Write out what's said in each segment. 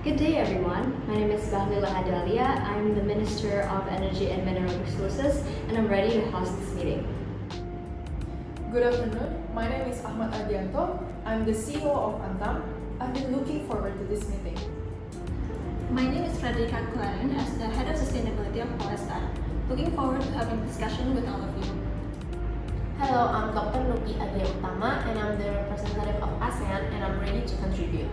Good day, everyone. My name is Bahlil Lahadalia. I'm the Minister of Energy and Mineral Resources, and I'm ready to host this meeting. Good afternoon. My name is Ardianto. I'm the CEO of Antam. I've been looking forward to this meeting. My name is Fredrika Klaren as the Head of Sustainability of Polestar. Looking forward to having discussion with all of you. Hello, I'm Dr. Nuki Agya Utama and I'm the representative of ASEAN and I'm ready to contribute.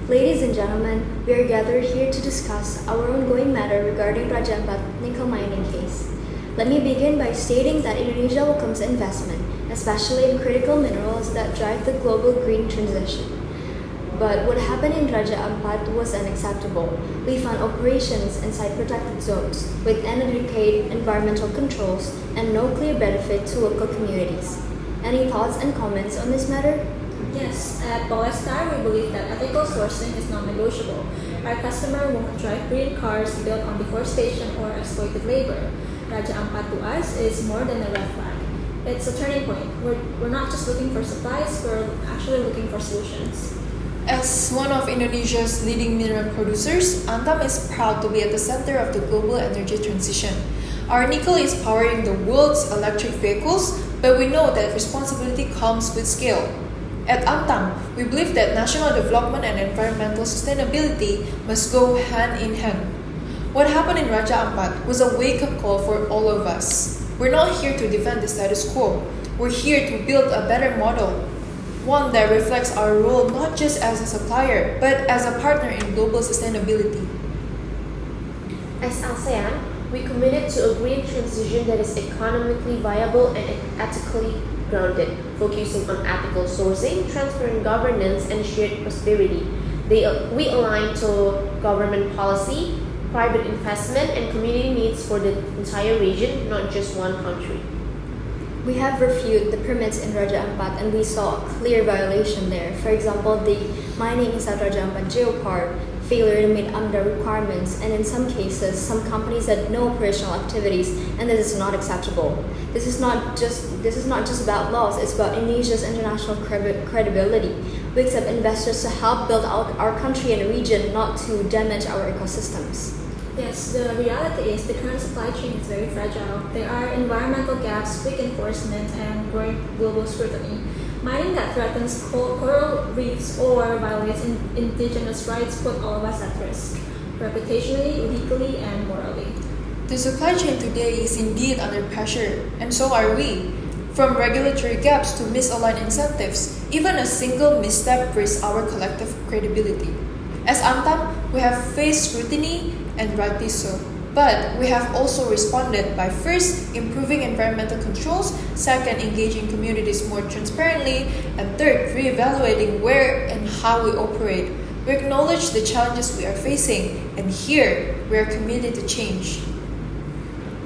Ladies and gentlemen, we are gathered here to discuss our ongoing matter regarding Raja Ampat nickel mining case. Let me begin by stating that Indonesia welcomes investment, especially in critical minerals that drive the global green transition. But what happened in Raja Ampat was unacceptable. We found operations inside protected zones with inadequate environmental controls and no clear benefit to local communities. Any thoughts and comments on this matter? Yes, at Polestar, we believe that ethical sourcing is non-negotiable. Our customer won't drive green cars built on deforestation or exploited labor. Raja Ampat to us is more than a red flag. It's a turning point. We're not just looking for supplies, we're actually looking for solutions. As one of Indonesia's leading mineral producers, Antam is proud to be at the center of the global energy transition. Our nickel is powering the world's electric vehicles, but we know that responsibility comes with scale. At Antam, we believe that national development and environmental sustainability must go hand in hand. What happened in Raja Ampat was a wake-up call for all of us. We're not here to defend the status quo. We're here to build a better model, one that reflects our role not just as a supplier, but as a partner in global sustainability. As ASEAN, we committed to a green transition that is economically viable and ethically grounded, focusing on ethical sourcing, transparent governance, and shared prosperity. We align to government policy, private investment, and community needs for the entire region, not just one country. We have reviewed the permits in Raja Ampat and we saw a clear violation there. For example, the mining inside Raja Ampat Geopark, failure to meet AMDA requirements, and in some cases, some companies had no operational activities, and this is not acceptable. This is not just about laws, it's about Indonesia's international credibility. We accept investors to help build out our country and region, not to damage our ecosystems. Yes, the reality is the current supply chain is very fragile. There are environmental gaps, weak enforcement, and growing global scrutiny. Mining that threatens coral reefs or violates indigenous rights put all of us at risk, reputationally, legally, and morally. The supply chain today is indeed under pressure, and so are we. From regulatory gaps to misaligned incentives, even a single misstep risks our collective credibility. As Antam, we have faced scrutiny, and rightly so. But we have also responded by first, improving environmental controls, second, engaging communities more transparently, and third, reevaluating where and how we operate. We acknowledge the challenges we are facing, and here, we are committed to change.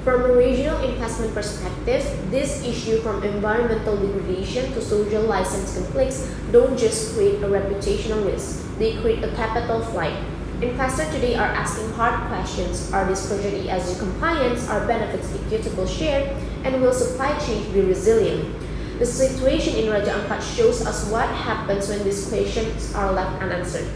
From a regional investment perspective, this issue from environmental degradation to social license conflicts don't just create a reputational risk, they create a capital flight. Investors today are asking hard questions. Are these projects ESG compliant? Are benefits equitable shared? And will supply chains be resilient? The situation in Raja Ampat shows us what happens when these questions are left unanswered.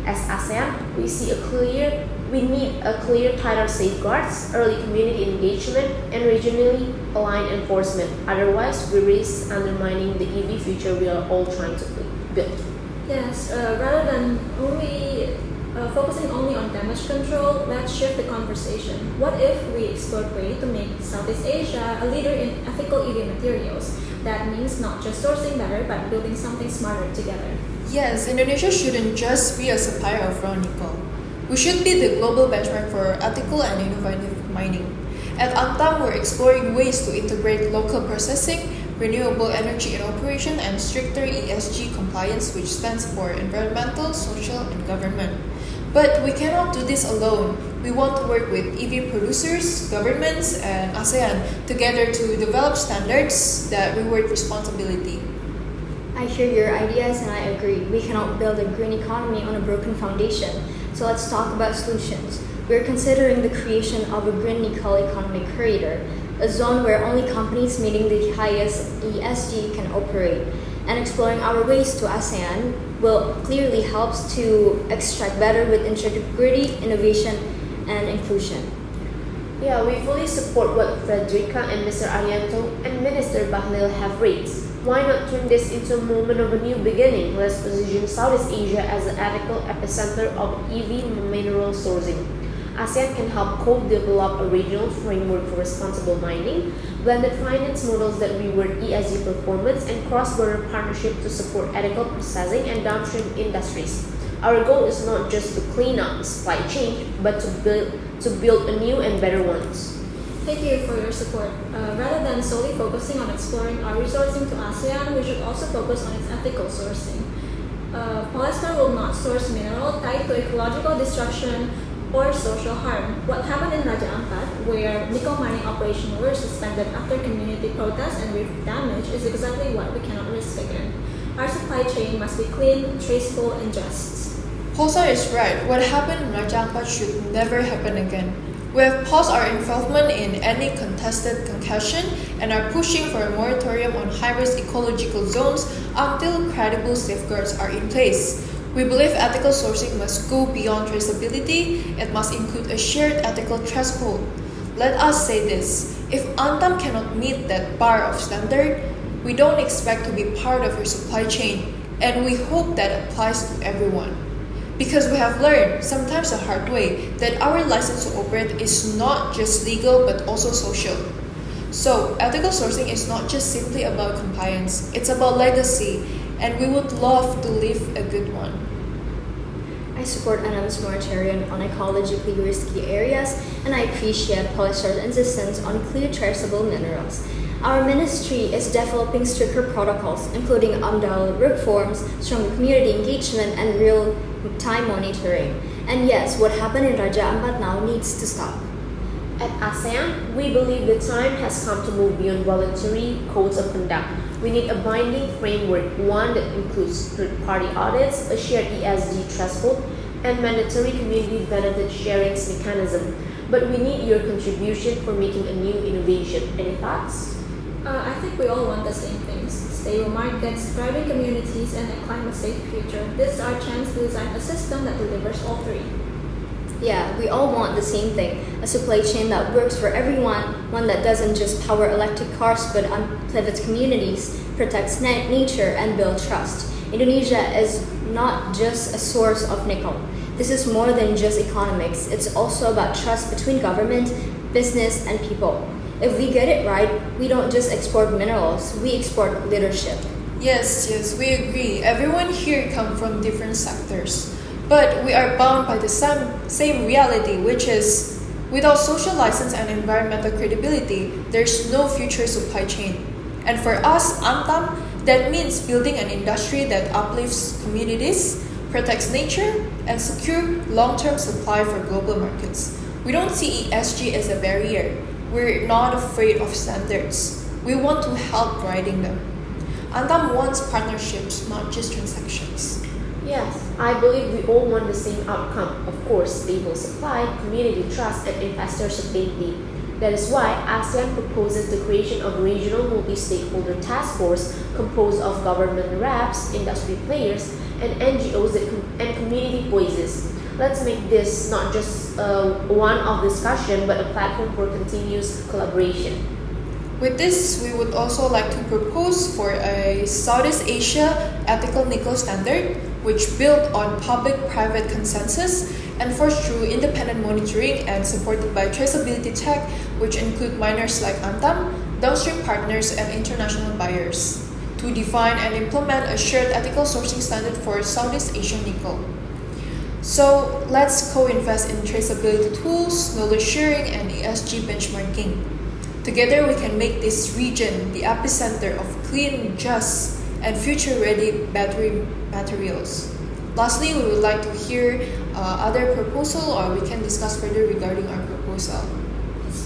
As ASEAN, we need a clear tighter safeguards, early community engagement, and regionally aligned enforcement. Otherwise, we risk undermining the EV future we are all trying to build. Yes, rather than focusing only on damage control, let's shift the conversation. What if we explore ways to make Southeast Asia a leader in ethical EV materials? That means not just sourcing better, but building something smarter together. Yes, Indonesia shouldn't just be a supplier of raw nickel. We should be the global benchmark for ethical and innovative mining. At Antam, we're exploring ways to integrate local processing, renewable energy in operation, and stricter ESG compliance, which stands for environmental, social, and government. But we cannot do this alone. We want to work with EV producers, governments, and ASEAN together to develop standards that reward responsibility. I hear your ideas and I agree. We cannot build a green economy on a broken foundation. So let's talk about solutions. We're considering the creation of a green nickel economic corridor, a zone where only companies meeting the highest ESG can operate. and exploring our ways to ASEAN will clearly helps to extract better with integrity, innovation, and inclusion. Yeah, we fully support what Fredrika and Mr. Ardianto and Minister Bahlil have raised. Why not turn this into a moment of a new beginning? Let's position Southeast Asia as the ethical epicenter of EV mineral sourcing. ASEAN can help co-develop a regional framework for responsible mining, blended finance models that reward ESG performance, and cross-border partnership to support ethical processing and downstream industries. Our goal is not just to clean up the supply chain, but to build a new and better ones. Thank you for your support. Rather than solely focusing on exploring our resourcing to ASEAN, we should also focus on its ethical sourcing. Polestar will not source mineral tied to ecological destruction or social harm. What happened in Raja Ampat, where nickel mining operations were suspended after community protests and reef damage, is exactly what we cannot risk again. Our supply chain must be clean, traceable, and just. Polestar is right. What happened in Raja Ampat should never happen again. We have paused our involvement in any contested concussion and are pushing for a moratorium on high-risk ecological zones until credible safeguards are in place. We believe ethical sourcing must go beyond traceability. It must include a shared ethical threshold. Let us say this: if Antam cannot meet that bar of standard, we don't expect to be part of your supply chain, and we hope that applies to everyone. Because we have learned, sometimes the hard way, that our license to operate is not just legal but also social. So, ethical sourcing is not just simply about compliance, it's about legacy, and we would love to leave a good one. I support Anam's moratorium on ecologically risky areas, and I appreciate Polestar's insistence on clear traceable minerals. Our ministry is developing stricter protocols, including UMDAL reforms, stronger community engagement, and real-time monitoring. And yes, what happened in Raja Ampat now needs to stop. At ASEAN, we believe the time has come to move beyond voluntary codes of conduct. We need a binding framework, one that includes third-party audits, a shared ESG threshold, and mandatory community benefit sharing mechanism. But we need your contribution for making a new innovation. Any thoughts? I think we all want the same things: stable markets, thriving communities, and a climate-safe future. This is our chance to design a system that delivers all three. Yeah, we all want the same thing: a supply chain that works for everyone, one that doesn't just power electric cars but uplifts communities, protects nature, and builds trust. Indonesia is not just a source of nickel. This is more than just economics. It's also about trust between government, business, and people. If we get it right, we don't just export minerals, we export leadership. Yes, we agree. Everyone here comes from different sectors. But we are bound by the same reality, which is, without social license and environmental credibility, there's no future supply chain. And for us, Antam, that means building an industry that uplifts communities, protects nature, and secure long-term supply for global markets. We don't see ESG as a barrier. We're not afraid of standards. We want to help writing them. Antam wants partnerships, not just transactions. Yes, I believe we all want the same outcome. Of course, stable supply, community trust, and investor certainty. That is why ASEAN proposes the creation of a regional multi-stakeholder task force composed of government reps, industry players, and NGOs and community voices. Let's make this not just one of discussion, but a platform for continuous collaboration. With this, we would also like to propose for a Southeast Asia ethical nickel standard, which built on public-private consensus, enforced through independent monitoring and supported by traceability tech, which include miners like Antam, downstream partners, and international buyers, to define and implement a shared ethical sourcing standard for Southeast Asian nickel. So let's co-invest in traceability tools, knowledge sharing, and ESG benchmarking. Together we can make this region the epicenter of clean, just, and future-ready battery materials. Lastly, we would like to hear other proposal, or we can discuss further regarding our proposal.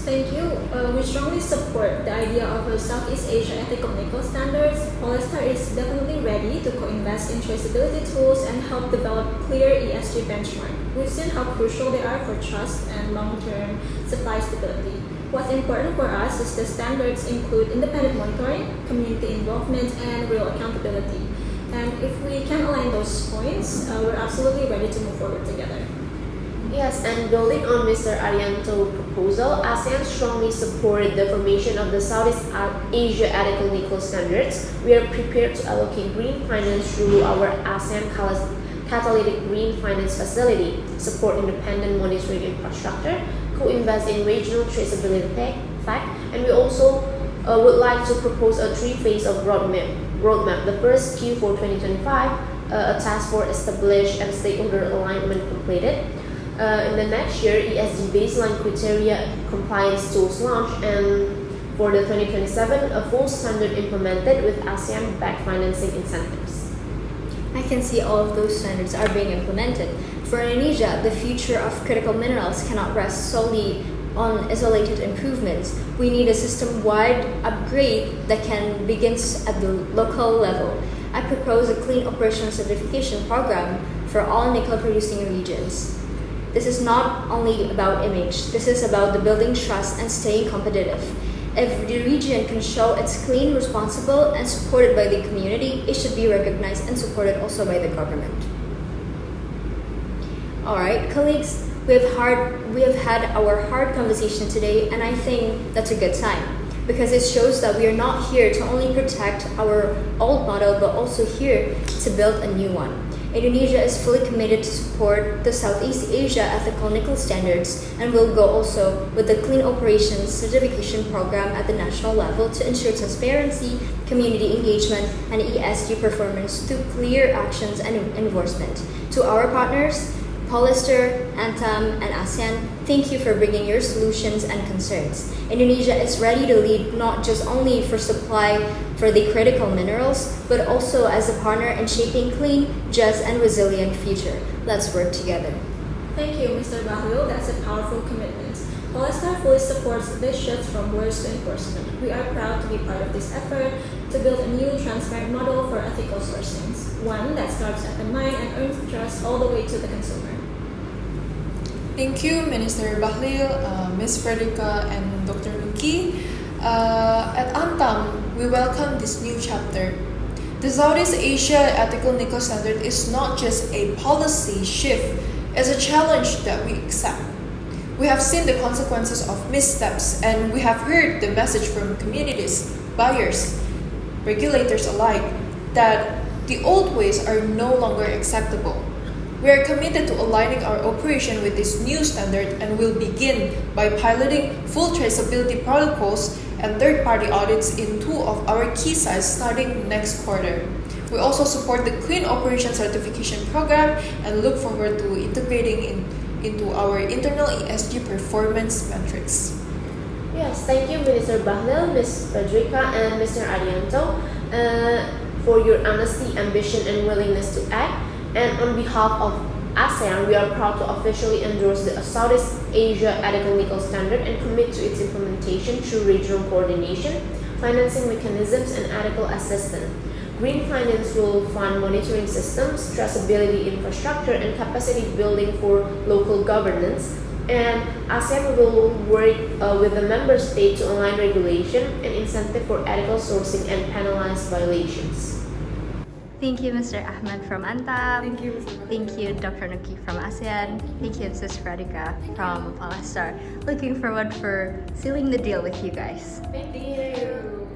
Thank you. We strongly support the idea of a Southeast Asia ethical nickel standards. Polestar is definitely ready to co-invest in traceability tools and help develop clear ESG benchmark. We've seen how crucial they are for trust and long-term supply stability. What's important for us is the standards include independent monitoring, community involvement, and real accountability. And if we can align those points, we're absolutely ready to move forward together. Yes, and building on Mr. Ardianto's proposal, ASEAN strongly supported the formation of the Southeast Asia Ethical Nickel Standards. We are prepared to allocate green finance through our ASEAN Catalytic Green Finance Facility, support independent monitoring infrastructure, co-invest in regional traceability tech, and we also would like to propose a three-phase of roadmap. The first Q4 2025, a task force established and stakeholder alignment completed. In the next year, ESG baseline criteria compliance tools launched, and for the 2027, a full standard implemented with ASEAN-backed financing incentives. I can see all of those standards are being implemented. For Indonesia, the future of critical minerals cannot rest solely on isolated improvements. We need a system-wide upgrade that can begin at the local level. I propose a clean operation certification program for all nickel-producing regions. This is not only about image, this is about the building trust and staying competitive. If the region can show it's clean, responsible, and supported by the community, it should be recognized and supported also by the government. Alright, colleagues, we have had our hard conversation today, and I think that's a good sign because it shows that we are not here to only protect our old model but also here to build a new one. Indonesia is fully committed to support the Southeast Asia Ethical Nickel Standards and will go also with the Clean Operations Certification Program at the national level to ensure transparency, community engagement, and ESG performance through clear actions and enforcement. To our partners, Polestar, Antam, and ASEAN, thank you for bringing your solutions and concerns. Indonesia is ready to lead not just only for supply for the critical minerals, but also as a partner in shaping clean, just, and resilient future. Let's work together. Thank you, Mr. Bahlil. That's a powerful commitment. Polestar fully supports this shift from words to enforcement. We are proud to be part of this effort to build a new transparent model for ethical sourcings, one that starts at the mine and earns trust all the way to the consumer. Thank you, Minister Bahlil, Ms. Fredrika, and Dr. Nuki. At Antam, we welcome this new chapter. The Southeast Asia Ethical Nickel Standard is not just a policy shift, it's a challenge that we accept. We have seen the consequences of missteps, and we have heard the message from communities, buyers, regulators alike, that the old ways are no longer acceptable. We are committed to aligning our operation with this new standard and will begin by piloting full traceability protocols and third-party audits in two of our key sites starting next quarter. We also support the Clean Operation Certification Program and look forward to integrating into our internal ESG performance metrics. Yes, thank you, Minister Bahlil, Ms. Fredrika, and Mr. Ardianto, for your honesty, ambition, and willingness to act. And on behalf of ASEAN, we are proud to officially endorse the Southeast Asia Ethical Nickel Standard and commit to its implementation through regional coordination, financing mechanisms, and ethical assistance. Green finance will fund monitoring systems, traceability infrastructure, and capacity building for local governance. And ASEAN will work with the member states to align regulation and incentive for ethical sourcing and penalize violations. Thank you, Mr. Ahmed from Antam. Thank you, Mr. Thank you, Dr. Nuki from ASEAN. Thank you, Mrs. Fredrika from Polestar. Looking forward for sealing the deal with you guys. Thank you.